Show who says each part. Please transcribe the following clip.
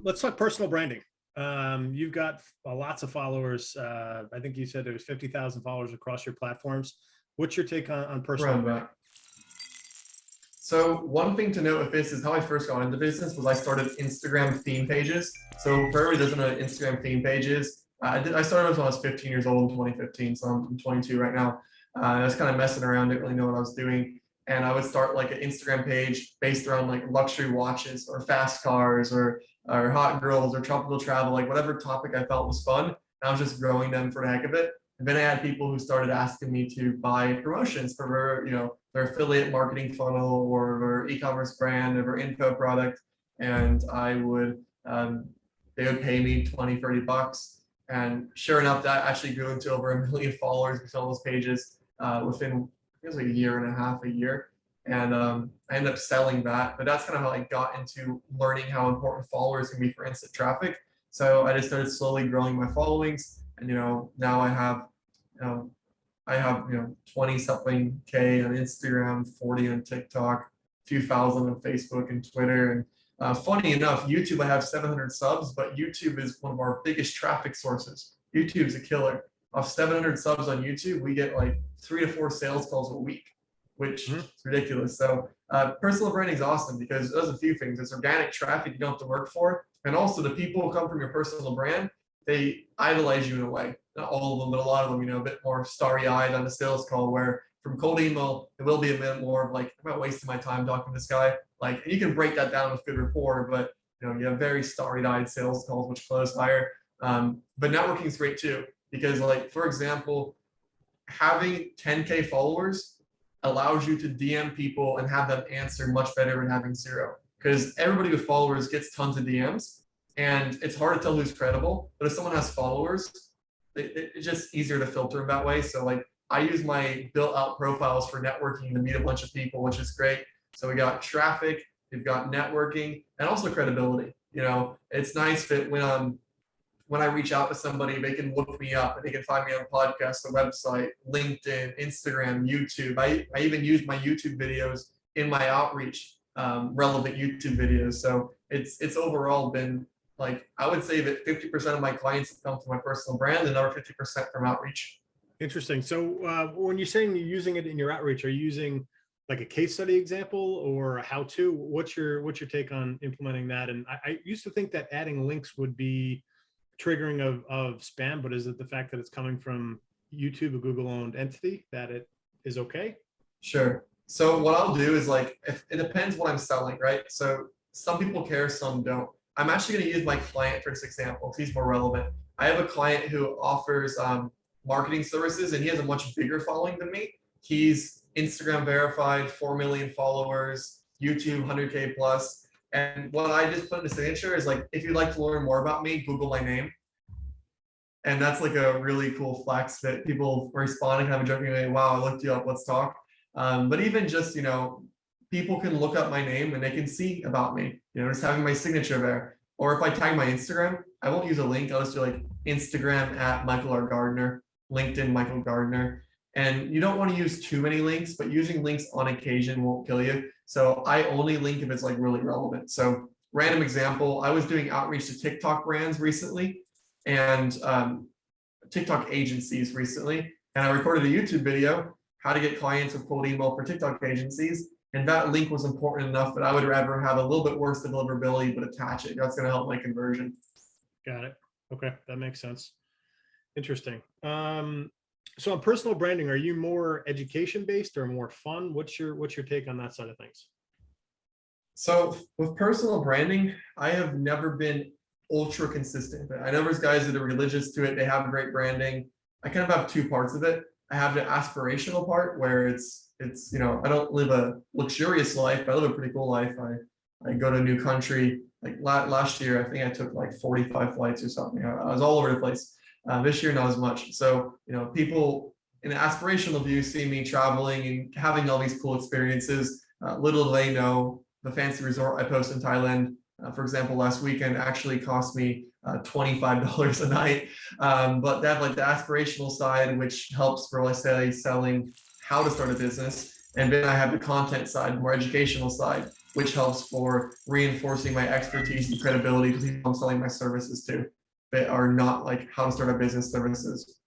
Speaker 1: Let's talk personal branding. You've got lots of followers. I think you said there was 50,000 followers across your platforms. What's your take on personal branding?
Speaker 2: So one thing to note with this is how I first got into business was I started Instagram theme pages. So for everybody who doesn't know what Instagram theme pages, I started when I was 15 years old in 2015. So I'm 22 right now. I was kind of messing around, didn't really know what I was doing. And I would start like an Instagram page based around like luxury watches or fast cars or hot girls or tropical travel, like whatever topic I felt was fun. And I was just growing them for the heck of it. And then I had people who started asking me to buy promotions for their affiliate marketing funnel or their e-commerce brand or their info product. And they would pay me 20, 30 bucks. And sure enough, that actually grew into over 1 million followers with all those pages within, it was like a year and a half, a year. And I ended up selling that, but that's kind of how I got into learning how important followers can be for instant traffic. So I just started slowly growing my followings, and now I have 20 something K on Instagram, 40 on TikTok, a few thousand on Facebook and Twitter. And funny enough, YouTube I have 700 subs, but YouTube is one of our biggest traffic sources. YouTube is a killer. Off 700 subs on YouTube, we get like 3 to 4 sales calls a week, which is ridiculous. So personal branding is awesome because it does a few things. It's organic traffic you don't have to work for. And also the people who come from your personal brand, they idolize you in a way. Not all of them, but a lot of them, a bit more starry-eyed on the sales call, where from cold email, it will be a bit more of like, I'm not wasting my time talking to this guy. Like, and you can break that down with good rapport, but you have very starry-eyed sales calls, which close higher. But networking is great too, because like, for example, having 10K followers allows you to DM people and have them answer much better than having 0. Because everybody with followers gets tons of DMs, and it's hard to tell who's credible. But if someone has followers, it's just easier to filter them that way. So like I use my built-out profiles for networking to meet a bunch of people, which is great. So we got traffic, we've got networking, and also credibility. It's nice that when I reach out to somebody, they can look me up and they can find me on a podcast, the website, LinkedIn, Instagram, YouTube. I even use my YouTube videos in my outreach, relevant YouTube videos. So it's overall been like, I would say that 50% of my clients have come from my personal brand and another 50% from outreach.
Speaker 1: Interesting. So when you're saying you're using it in your outreach, are you using like a case study example or a how-to? What's your take on implementing that? And I used to think that adding links would be triggering of spam, but is it the fact that it's coming from YouTube, a Google-owned entity, that it is okay?
Speaker 2: Sure. So what I'll do is like, if it depends what I'm selling, right? So some people care, some don't. I'm actually going to use my client for this example because he's more relevant. I have a client who offers marketing services, and he has a much bigger following than me. He's Instagram verified, 4 million followers, YouTube 100K plus. And what I just put in the signature is like, if you'd like to learn more about me, Google my name. And that's like a really cool flex that people respond and have a joking way, wow, I looked you up, let's talk. But even just, people can look up my name and they can see about me, just having my signature there. Or if I tag my Instagram, I won't use a link. I'll just do like Instagram @ Michael R. Gardiner, LinkedIn Michael Gardiner. And you don't want to use too many links, but using links on occasion won't kill you. So I only link if it's like really relevant. So random example, I was doing outreach to TikTok brands recently and TikTok agencies recently. And I recorded a YouTube video, how to get clients with cold email for TikTok agencies. And that link was important enough that I would rather have a little bit worse deliverability, but attach it. That's going to help my conversion.
Speaker 1: Got it. Okay. That makes sense. Interesting. So on personal branding, are you more education based or more fun? What's your take on that side of things?
Speaker 2: So with personal branding, I have never been ultra consistent. I know there's guys that are religious to it. They have great branding. I kind of have 2 parts of it. I have the aspirational part where it's I don't live a luxurious life, but I live a pretty cool life. I go to a new country. Like last year, I think I took like 45 flights or something. I was all over the place. This year, not as much. So, people in an aspirational view see me traveling and having all these cool experiences. Little do they know the fancy resort I post in Thailand, for example, last weekend actually cost me $25 a night. But they have like the aspirational side, which helps for, let's say, selling how to start a business. And then I have the content side, more educational side. which helps for reinforcing my expertise and credibility to people I'm selling my services to that are not like how to start a business services.